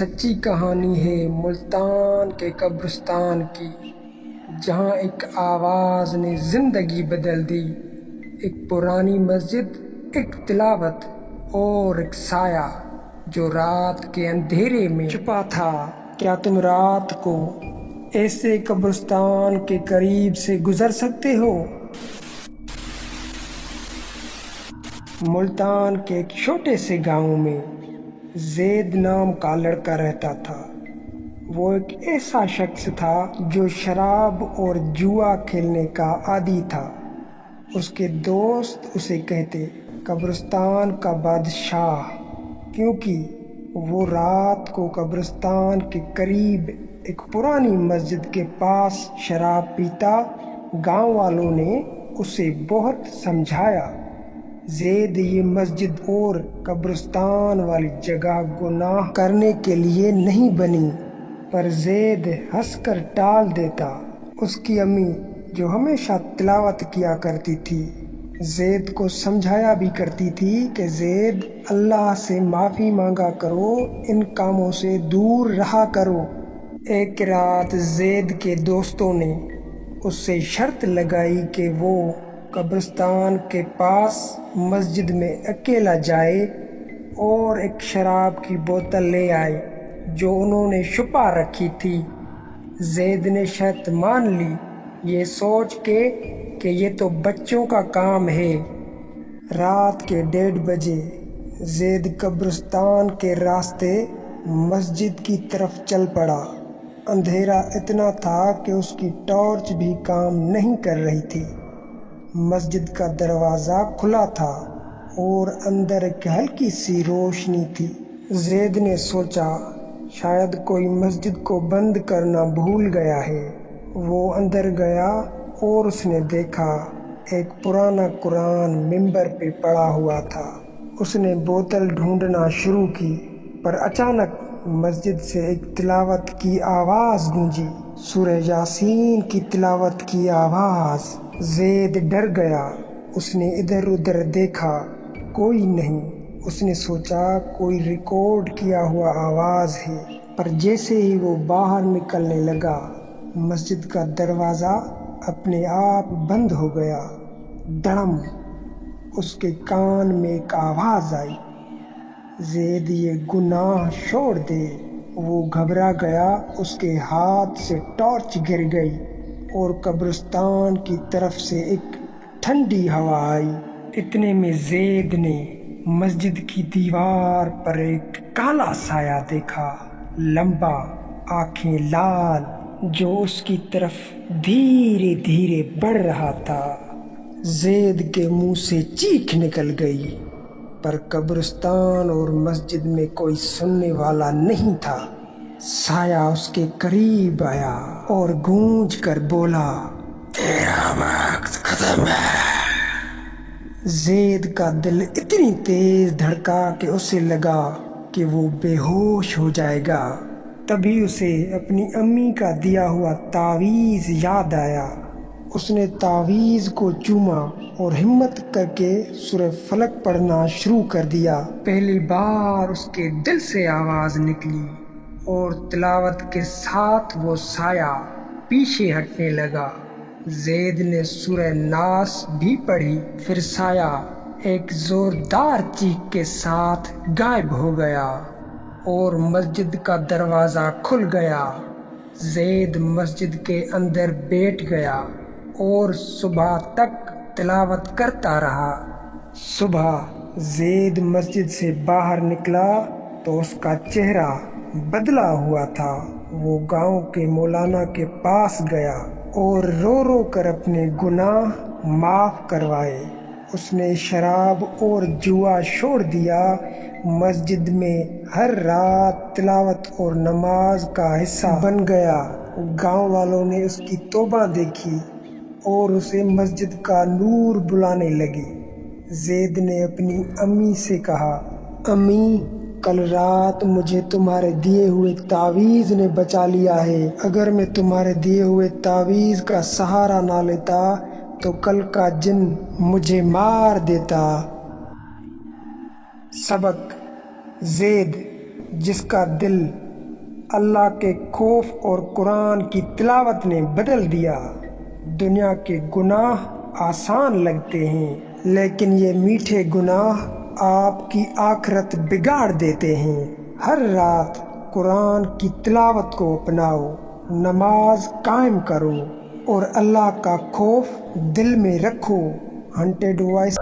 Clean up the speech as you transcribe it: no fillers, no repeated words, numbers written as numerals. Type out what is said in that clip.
سچی کہانی ہے ملتان کے قبرستان کی، جہاں ایک آواز نے زندگی بدل دی۔ ایک پرانی مسجد، ایک تلاوت اور ایک سایہ جو رات کے اندھیرے میں چھپا تھا۔ کیا تم رات کو ایسے قبرستان کے قریب سے گزر سکتے ہو؟ ملتان کے ایک چھوٹے سے گاؤں میں زید نام کا لڑکا رہتا تھا۔ وہ ایک ایسا شخص تھا جو شراب اور جوا کھیلنے کا عادی تھا۔ اس کے دوست اسے کہتے قبرستان کا بادشاہ، کیونکہ وہ رات کو قبرستان کے قریب ایک پرانی مسجد کے پاس شراب پیتا۔ گاؤں والوں نے اسے بہت سمجھایا، زید یہ مسجد اور قبرستان والی جگہ گناہ کرنے کے لیے نہیں بنی، پر زید ہنس کر ٹال دیتا۔ اس کی امی جو ہمیشہ تلاوت کیا کرتی تھی، زید کو سمجھایا بھی کرتی تھی کہ زید اللہ سے معافی مانگا کرو، ان کاموں سے دور رہا کرو۔ ایک رات زید کے دوستوں نے اس سے شرط لگائی کہ وہ قبرستان کے پاس مسجد میں اکیلا جائے اور ایک شراب کی بوتل لے آئے جو انہوں نے چھپا رکھی تھی۔ زید نے شرط مان لی، یہ سوچ کے کہ یہ تو بچوں کا کام ہے۔ رات کے 1:30 بجے زید قبرستان کے راستے مسجد کی طرف چل پڑا۔ اندھیرا اتنا تھا کہ اس کی ٹارچ بھی کام نہیں کر رہی تھی۔ مسجد کا دروازہ کھلا تھا اور اندر ایک ہلکی سی روشنی تھی۔ زید نے سوچا شاید کوئی مسجد کو بند کرنا بھول گیا ہے۔ وہ اندر گیا اور اس نے دیکھا ایک پرانا قرآن ممبر پہ پڑا ہوا تھا۔ اس نے بوتل ڈھونڈنا شروع کی، پر اچانک مسجد سے ایک تلاوت کی آواز گونجی، سورہ یاسین کی تلاوت کی آواز۔ زید ڈر گیا، اس نے ادھر ادھر دیکھا، کوئی نہیں۔ اس نے سوچا کوئی ریکارڈ کیا ہوا آواز ہے، پر جیسے ہی وہ باہر نکلنے لگا مسجد کا دروازہ اپنے آپ بند ہو گیا۔ دڑم! اس کے کان میں ایک آواز آئی، زید یہ گناہ چھوڑ دے۔ وہ گھبرا گیا، اس کے ہاتھ سے ٹارچ گر گئی اور قبرستان کی طرف سے ایک ٹھنڈی ہوا آئی۔ اتنے میں زید نے مسجد کی دیوار پر ایک کالا سایہ دیکھا، لمبا، آنکھیں لال، جو اس کی طرف دھیرے دھیرے بڑھ رہا تھا۔ زید کے منہ سے چیخ نکل گئی، پر قبرستان اور مسجد میں کوئی سننے والا نہیں تھا۔ سایہ اس کے قریب آیا اور گونج کر بولا، تیرا وقت ختم ہے۔ زید کا دل اتنی تیز دھڑکا کہ اسے لگا کہ وہ بے ہوش ہو جائے گا۔ تبھی اسے اپنی امی کا دیا ہوا تعویذ یاد آیا۔ اس نے تعویذ کو چوما اور ہمت کر کے سورہ فلق پڑھنا شروع کر دیا۔ پہلی بار اس کے دل سے آواز نکلی اور تلاوت کے ساتھ وہ سایہ پیچھے ہٹنے لگا۔ زید نے سورہ ناس بھی پڑھی، پھر سایہ ایک زوردار چیخ کے ساتھ غائب ہو گیا اور مسجد کا دروازہ کھل گیا۔ زید مسجد کے اندر بیٹھ گیا اور صبح تک تلاوت کرتا رہا۔ صبح زید مسجد سے باہر نکلا تو اس کا چہرہ بدلا ہوا تھا۔ وہ گاؤں کے مولانا کے پاس گیا اور رو رو کر اپنے گناہ معاف کروائے۔ اس نے شراب اور جوا چھوڑ دیا، مسجد میں ہر رات تلاوت اور نماز کا حصہ بن گیا۔ گاؤں والوں نے اس کی توبہ دیکھی اور اسے مسجد کا نور بلانے لگے۔ زید نے اپنی امی سے کہا، امی، کل رات مجھے تمہارے دیے ہوئے تعویذ نے بچا لیا ہے۔ اگر میں تمہارے دیے ہوئے تعویذ کا سہارا نہ لیتا تو کل کا جن مجھے مار دیتا۔ سبق: زید جس کا دل اللہ کے خوف اور قرآن کی تلاوت نے بدل دیا۔ دنیا کے گناہ آسان لگتے ہیں لیکن یہ میٹھے گناہ آپ کی آخرت بگاڑ دیتے ہیں۔ ہر رات قرآن کی تلاوت کو اپناؤ، نماز قائم کرو اور اللہ کا خوف دل میں رکھو۔ Hunted voice